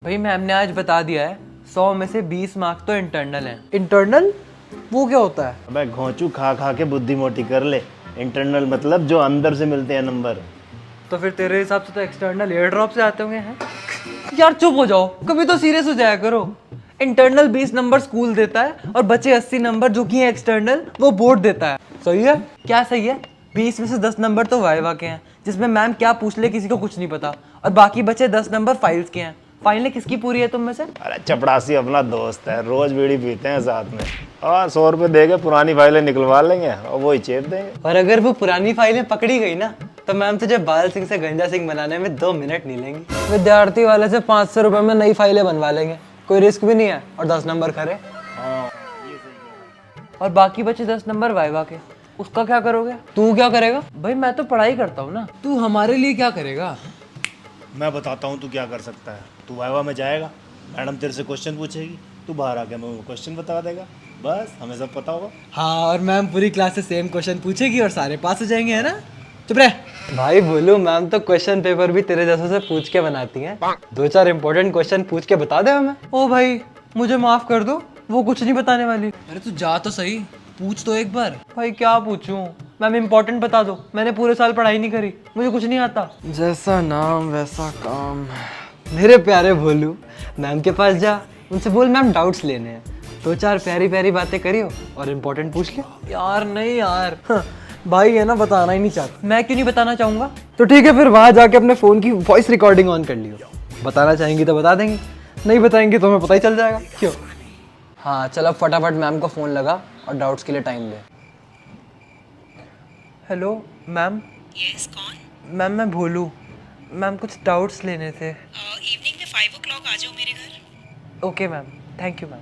भाई मैम ने आज बता दिया है 100 में से 20 मार्क्स तो इंटरनल हैं। इंटरनल वो क्या होता है? अबे घोंचू खा खा के बुद्धि मोटी कर ले। इंटरनल मतलब जो अंदर से मिलते हैं नंबर। तो फिर तेरे हिसाब से तो एक्सटर्नल एयर ड्रॉप से आते होंगे हैं? यार चुप हो जाओ, कभी तो सीरियस हो जाया करो। इंटरनल 20 नंबर स्कूल देता है और बचे 80 नंबर जो कि है एक्सटर्नल वो बोर्ड देता है। सही है? क्या सही है? 20 में से 10 नंबर तो वाइवा के हैं जिसमें मैम क्या पूछ ले किसी को कुछ नहीं पता, और बाकी बचे 10 नंबर फाइल्स के हैं। फाइनल किसकी पूरी है तुम में से? अरे चपड़ासी अपना दोस्त है, रोज बीड़ी पीते हैं साथ में, और 100 रुपए दे के पुरानी फाइलें निकलवा लेंगे और वही चेप देंगे। और अगर वो पुरानी फाइलें पकड़ी गई ना तो मैम तुझे बाल सिंह से गंजा सिंह बनाने में 2 मिनट नहीं लेंगे। विद्यार्थी वाले से 500 रुपए में नई फाइलें बनवा लेंगे, कोई रिस्क भी नहीं है और 10 नंबर खरे। और बाकी बचे 10 नंबर वाइवा के, उसका क्या करोगे? तू क्या करेगा? भाई मैं तो पढ़ाई करता हूँ ना, तू हमारे लिए क्या करेगा? मैं बताता हूँ तू क्या कर सकता है। तू वाइवा में जाएगा, मैडम तेरे से क्वेश्चन पूछेगी, तू बाहर आके हमें वो क्वेश्चन बता देगा, बस हमें सब पता होगा। हाँ, और मैम पूरी क्लास से सेम क्वेश्चन पूछेगी और सारे पास हो जाएंगे, है ना? चुप रह भाई। बोलू मैम तो क्वेश्चन पेपर भी तेरे जैसे से पूछ के बनाती हैं। 2-4 इंपॉर्टेंट क्वेश्चन पूछ के बता दे हमें। ओ भाई मुझे माफ कर दो, वो कुछ नहीं बताने वाली। अरे तू जा तो सही, पूछ तो एक बार। भाई क्या पूछूं? मैम इम्पोर्टेंट बता दो, मैंने पूरे साल पढ़ाई नहीं करी, मुझे कुछ नहीं आता। जैसा नाम वैसा काम। मेरे प्यारे भोलू, मैम के पास जा, उनसे बोल मैम डाउट्स लेने हैं, 2-4 प्यारी प्यारी बातें करियो और इम्पोर्टेंट पूछ लियो। यार नहीं यार, भाई है ना बताना ही नहीं चाहता। मैं क्यों नहीं बताना चाहूँगा? तो ठीक है फिर वहाँ जाके अपने फ़ोन की वॉइस रिकॉर्डिंग ऑन कर लियो। बताना चाहेंगी तो बता देंगी, नहीं बताएंगी तो हमें पता ही चल जाएगा। क्यों? हाँ चल अब फटाफट मैम को फ़ोन लगा और डाउट्स के लिए टाइम ले। Hello ma'am. यस कौन? मैम मैं भोलू, मैम कुछ डाउट्स लेने थे। इवनिंग में 5 o'clock आ जाओ मेरे घर। Okay ma'am, thank you ma'am.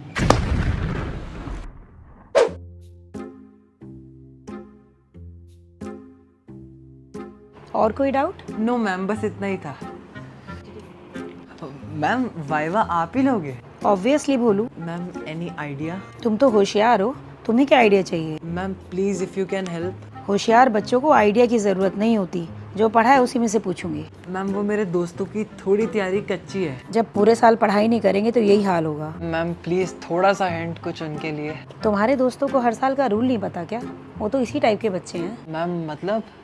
और कोई डाउट? नो मैम, बस इतना ही था। मैम वाइवा आप ही लोगे? ऑब्वियसली भोलू, मैम एनी आइडिया? तुम तो होशियार हो, तुम्हें क्या आइडिया चाहिए? Ma'am please if you can help. होशियार बच्चों को आइडिया की ज़रूरत नहीं होती, जो पढ़ा है उसी में से पूछूंगी। मैम वो मेरे दोस्तों की थोड़ी तैयारी कच्ची है। जब पूरे साल पढ़ाई नहीं करेंगे तो यही हाल होगा। मैम प्लीज़ थोड़ा सा हिंट कुछ उनके लिए। तुम्हारे दोस्तों को हर साल का रूल नहीं पता क्या? वो तो इसी टाइप के बच्चे हैं। मैम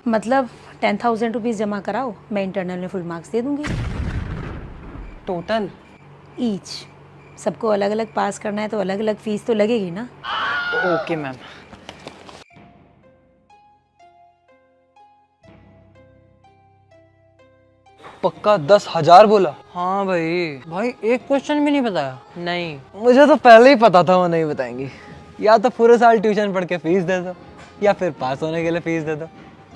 मतलब 10,000 रुपीज़ जमा कराओ, मैं इंटरनल में फुल मार्क्स दे दूंगी। टोटल? ईच। सबको अलग अलग पास करना है तो अलग अलग फीस तो लगेगी ना। Okay ma'am. पक्का 10,000 बोला? हाँ भाई एक क्वेश्चन भी नहीं बताया? नहीं, मुझे तो पहले ही पता था वो नहीं बताएंगी। या तो पूरे साल ट्यूशन पढ़ के फीस दे दो या फिर पास होने के लिए फीस दे दो,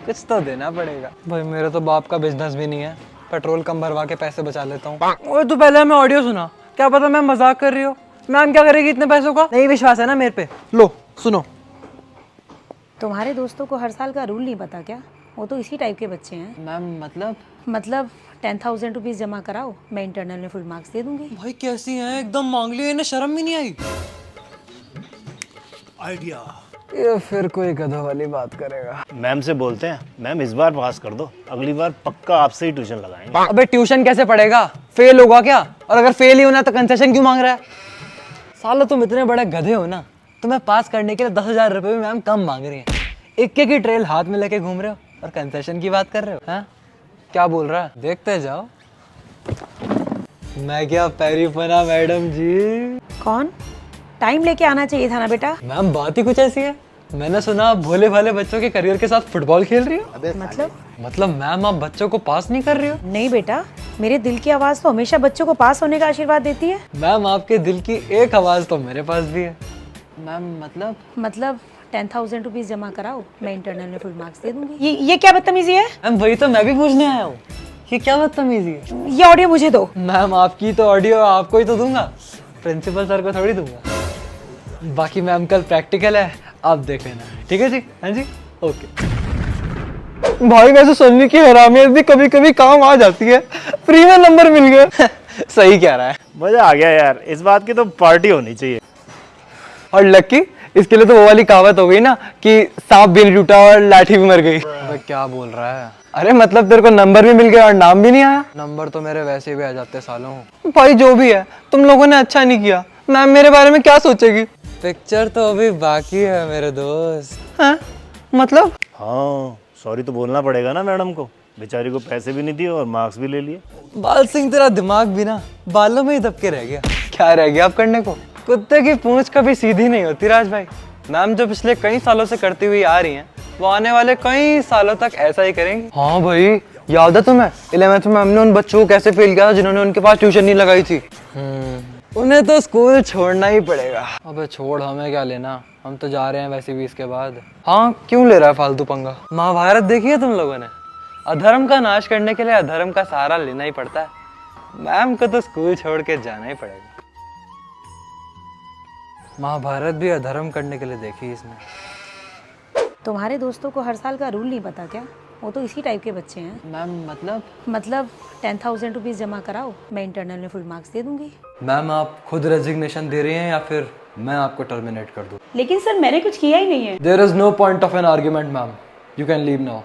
कुछ तो देना पड़ेगा। भाई मेरे तो बाप का बिजनेस भी नहीं है, पेट्रोल कम भरवा के पैसे बचा लेता हूँ। और तू पहले हमें ऑडियो सुना, क्या पता मैम मजाक कर रही हो। मैम क्या करेगी इतने पैसों का? नहीं विश्वास है ना मेरे पे? लो सुनो। तुम्हारे दोस्तों को हर साल का रूल नहीं पता क्या? वो तो इसी टाइप के बच्चे हैं। मैम मतलब 10,000 रुपीज़ जमा कराओ, मैं इंटरनल में फुल मार्क्स दे दूंगी। भाई कैसी हैं, एकदम मांग ली, इन्हें शर्म भी नहीं आई। आइडिया। ये फिर कोई गधों वाली बात करेगा। मैम से बोलते हैं, मैम इस बार पास कर दो, अगली बार पक्का आपसे ही ट्यूशन लगाएंगे। अबे ट्यूशन कैसे पढ़ेगा? फेल होगा क्या? और अगर फेल ही होना तो कंसेशन क्यों मांग रहा है? साला तुम इतने बड़े गधे हो ना, तुम्हें पास करने के लिए 10,000 रुपये भी मैम कम मांग रही है। एक की ट्रेल हाथ में लेके घूम रहे हो और कंसेशन की बात कर रहे हो? हाँ क्या बोल रहा है? देखते जाओ। मैं क्या पैरी पना मैडम जी। कौन? टाइम लेके आना चाहिए था ना बेटा। मैम बात ही कुछ ऐसी है, मैंने सुना भोले भाले बच्चों के करियर के साथ फुटबॉल खेल रही हो। मतलब मैम आप बच्चों को पास नहीं कर रही हो? नहीं बेटा, मेरे दिल की आवाज़ तो हमेशा बच्चों को पास होने का आशीर्वाद देती है। मैम आपके दिल की एक आवाज़ तो मेरे पास भी है। मैम मतलब 10,000 रुपीज़ जमा कराओ, मैं इंटरनल में फुल मार्क्स दे दूंगी। ये क्या बदतमीजी है? मैम वही तो मैं भी पूछने आया हूँ, ये क्या बदतमीजी है? ये ऑडियो मुझे दो। मैम आपकी तो ऑडियो आपको ही तो दूंगा, प्रिंसिपल सर को थोड़ी दूंगा। बाकी मैम कल प्रैक्टिकल है, आप देख लेना। ठीक है जी? हाँ जी ओके। भाई वैसे सुनने की हरामियत भी कभी कभी काम आ जाती है, फ्री में नंबर मिल गया। सही कह रहा है। मजा आ गया यार, इस बात की तो पार्टी होनी चाहिए। और लक्की, इसके लिए तो वो वाली कहावत हो गई ना कि सांप भी नहीं टूटा और लाठी भी मर गई। क्या बोल रहा है? अरे मतलब तेरे को नंबर भी मिल गया और नाम भी नहीं आया? नंबर तो मेरे वैसे भी आ जाते सालों। भाई जो भी है, तुम लोगों ने अच्छा नहीं किया। मैम मेरे बारे में क्या सोचेगी? पिक्चर तो अभी बाकी है मेरे दोस्त। हैं? मतलब? हाँ सॉरी तो बोलना पड़ेगा ना मैडम को, बेचारी को पैसे भी नहीं दिए और मार्क्स भी ले लिए। बाल सिंह तेरा दिमाग भी ना बालों में ही दबके रह गया। क्या रह गया अब करने को? कुत्ते की पूंछ कभी सीधी नहीं होती राज भाई। मैम जो पिछले कई सालों से करती हुई आ रही हैं, वो आने वाले कई सालों तक ऐसा ही करेंगी। हाँ भाई याद है तुम्हें 11th में हमने उन बच्चों को कैसे फेल किया था जिन्होंने उनके पास ट्यूशन नहीं लगाई थी। उन्हें तो स्कूल छोड़ना ही पड़ेगा। अबे छोड़, हमें क्या लेना, हम तो जा रहे हैं वैसे भी इसके बाद। हाँ क्यों ले रहा है फालतू पंगा? महाभारत देखी है तुम लोगों ने? अधर्म का नाश करने के लिए अधर्म का सहारा लेना ही पड़ता है। मैम को तो स्कूल छोड़ के जाना ही पड़ेगा। महाभारत भी अधर्म करने के लिए देखी इसने। तुम्हारे दोस्तों को हर साल का रूल नहीं पता क्या? वो तो इसी टाइप के बच्चे हैं। मैम मतलब 10,000 रुपीज़ जमा कराओ, मैं इंटरनल में फुल मार्क्स दे दूंगी। मैम आप खुद रेजिग्नेशन दे रही हैं या फिर मैं आपको टर्मिनेट कर दूं? लेकिन सर मैंने कुछ किया ही नहीं है। There is no point of an argument ma'am, you can leave now.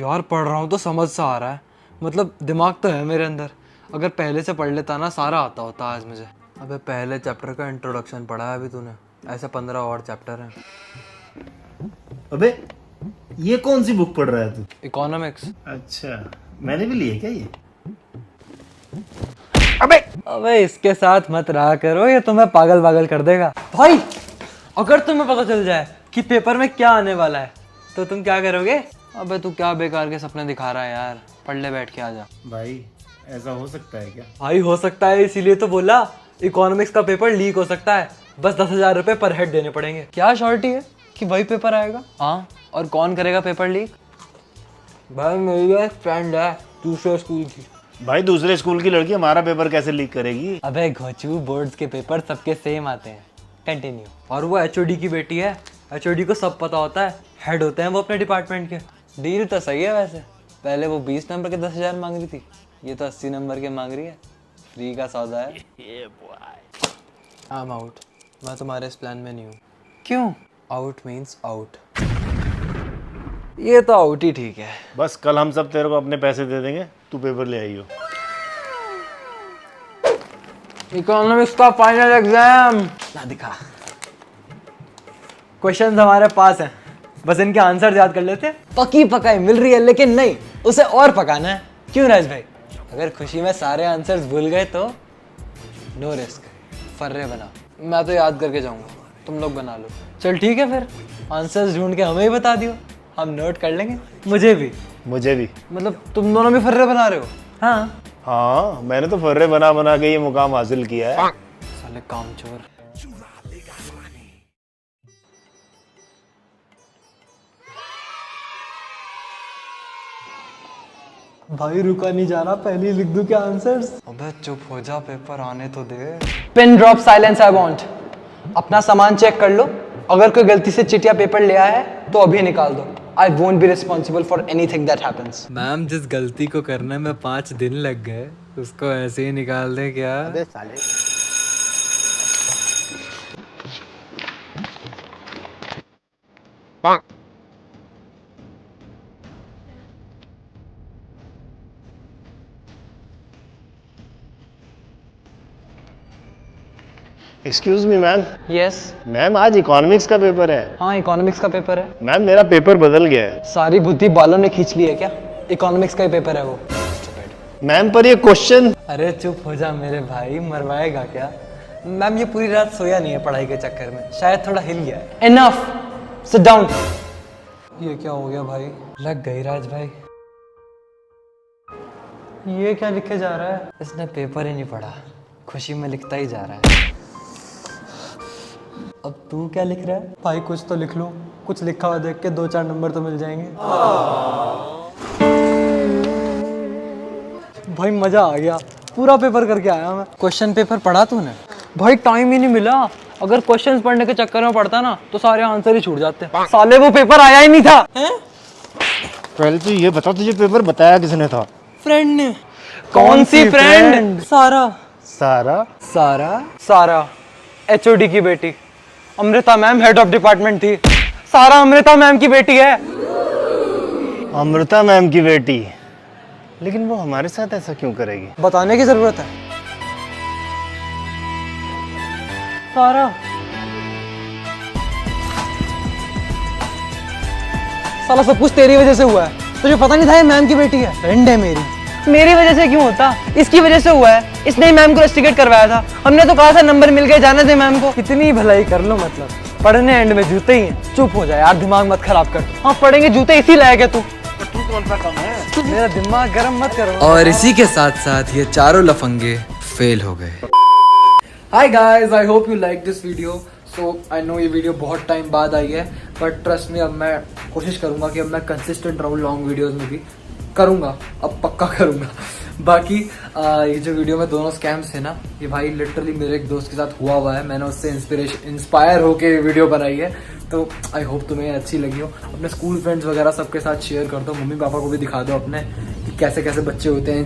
यार पढ़ रहा हूँ तो समझ सा आ रहा है, मतलब दिमाग तो है मेरे अंदर। अगर पहले से पढ़ लेता ना सारा आता होता आज मुझे। अबे पहले चैप्टर का इंट्रोडक्शन पढ़ा है अभी तूने, ऐसे 15 और चैप्टर हैं। अबे ये कौन सी बुक पढ़ रहा है तू? इकोनॉमिक्स। अच्छा मैंने भी ली है क्या ये? अबे इसके साथ मत रहा करो, ये तुम्हें पागल कर देगा। भाई अगर तुम्हें पता चल जाए कि पेपर में क्या आने वाला है तो तुम क्या करोगे? अबे तू क्या बेकार के सपने दिखा रहा है यार, पढ़ ले बैठ के आ जा। भाई ऐसा हो सकता है क्या? भाई हो सकता है, इसीलिए तो बोला इकोनॉमिक्स का पेपर लीक हो सकता है। बस 10,000 रुपए पर हेड देने पड़ेंगे। क्या श्योरिटी है कि वही पेपर आएगा? हाँ और कौन करेगा पेपर लीक? भाई मेरी एक फ्रेंड है दूसरे स्कूल की। भाई दूसरे स्कूल की लड़की हमारा पेपर कैसे लीक करेगी? अबे घोचू, बोर्ड्स के पेपर सबके सेम आते हैं। कंटिन्यू। और वो एचओडी की बेटी है, एचओडी को सब पता होता है, हेड होते हैं वो अपने डिपार्टमेंट के। डील तो सही है वैसे, पहले वो 20 नंबर के 10,000 मांग रही थी, ये तो 80 नंबर के मांग रही है। फ्री का सौदा है। आई एम आउट, मैं तुम्हारे इस प्लान में नहीं हूँ। क्यों? Out means out. ये तो आउट ही ठीक है। बस कल हम सब तेरे को अपने पैसे दे देंगे, तू पेपर ले आई हो। इकोनॉमिक्स का फाइनल एग्जाम ना दिखा। क्वेश्चंस हमारे पास हैं, बस इनके आंसर याद कर लेते हैं। पकी पकाई मिल रही है लेकिन नहीं, उसे और पकाना है। क्यों राज भाई? अगर खुशी में सारे आंसर्स भूल गए तो नो रिस्क, फर्रे बनाओ। मैं तो याद करके जाऊंगा, तुम लोग बना लो। चल ठीक है फिर, आंसर्स ढूंढ के हमें ही बता दियो, हम नोट कर लेंगे। मुझे भी मतलब तुम दोनों भी फर्रे बना रहे हो? हाँ मैंने तो फर्रे बना बना के ये मुकाम हासिल किया है। साले कामचोर। भाई रुका नहीं जा रहा, पहले लिख दूं क्या आंसर्स? अबे चुप हो जा, पेपर आने तो दे। Pen drop silence I want. अपना सामान चेक कर लो, अगर कोई गलती से चिट या पेपर ले आया है तो अभी निकाल दो। I won't be responsible for anything that happens. Ma'am जिस गलती को करने में 5 दिन लग गए उसको ऐसे ही निकाल दे क्या? अबे साले। Excuse me ma'am. Yes ma'am आज इकोनॉमिक्स का पेपर है। हाँ इकोनॉमिक्स का पेपर है। मैम मेरा पेपर बदल गया है। सारी बुद्धि बालों ने खींच ली है क्या? इकोनॉमिक्स का ही पेपर है वो। मैम पर ये क्वेश्चन। अरे चुप हो जा मेरे भाई, मरवाएगा क्या? मैम ये पूरी रात सोया नहीं है पढ़ाई के चक्कर में, शायद थोड़ा हिल गया है। Enough, sit down. ये क्या हो गया भाई? लग गई राज भाई। ये क्या लिखे जा रहा है? इसने पेपर ही नहीं पढ़ा, खुशी में लिखता ही जा रहा है। अब तू क्या लिख रहा है? भाई कुछ तो लिख लो, कुछ लिखा हुआ देख के 2-4 नंबर तो मिल जाएंगे। भाई मजा आ गया, पूरा पेपर करके आया मैं। क्वेश्चन पेपर पढ़ा तूने? भाई टाइम ही नहीं मिला, अगर क्वेश्चंस पढ़ने के चक्कर में पढ़ता ना तो सारे आंसर ही छूट जाते। साले वो पेपर आया ही नहीं था। पहले तो ये बता, तुझे पेपर बताया किसने था? फ्रेंड ने। कौन सी फ्रेंड? सारा। सारा? सारा एचओडी की बेटी। Amrita ma'am head of department थी। सारा अमृता मैम की बेटी है। अमृता मैम की बेटी, लेकिन वो हमारे साथ ऐसा क्यों करेगी? बताने की जरूरत है। सारा साला सब कुछ तेरी वजह से हुआ है। तुझे पता नहीं था ये मैम की बेटी है? फ्रेंड है मेरी वजह से क्यों होता? इसकी वजह से हुआ है। इसने ही मैम को रेस्टिकेट करवाया था। हमने तो कहा था नंबर मिल गए, जाने दे मैम को। कितनी भलाई कर लो, मतलब पढ़ने एंड में जूते ही हैं। चुप हो जाए यार, दिमाग मत खराब कर। हाँ पढ़ेंगे, जूते इसी लायक है तू। तू कौन सा कम है? मेरा दिमाग गर्म मत करो। और इसी के साथ साथ ये चारों लफंगे फेल हो गए। Hi guys, I hope you like this video. So I know ये वीडियो बहुत टाइम बाद आई है, बट ट्रस्ट मी, अब मैं कोशिश करूंगा कि अब मैं कंसिस्टेंट रहूं लॉन्ग वीडियोस में भी। करूंगा, अब पक्का करूंगा। बाकी ये जो वीडियो में दोनों स्कैम्स थे ना, ये भाई लिटरली मेरे एक दोस्त के साथ हुआ है। मैंने उससे इंस्पायर होके वीडियो बनाई है। तो आई होप तुम्हें अच्छी लगी हो। अपने स्कूल फ्रेंड्स वगैरह सबके साथ शेयर कर दो। मम्मी पापा को भी दिखा दो अपने कि कैसे कैसे बच्चे होते हैं।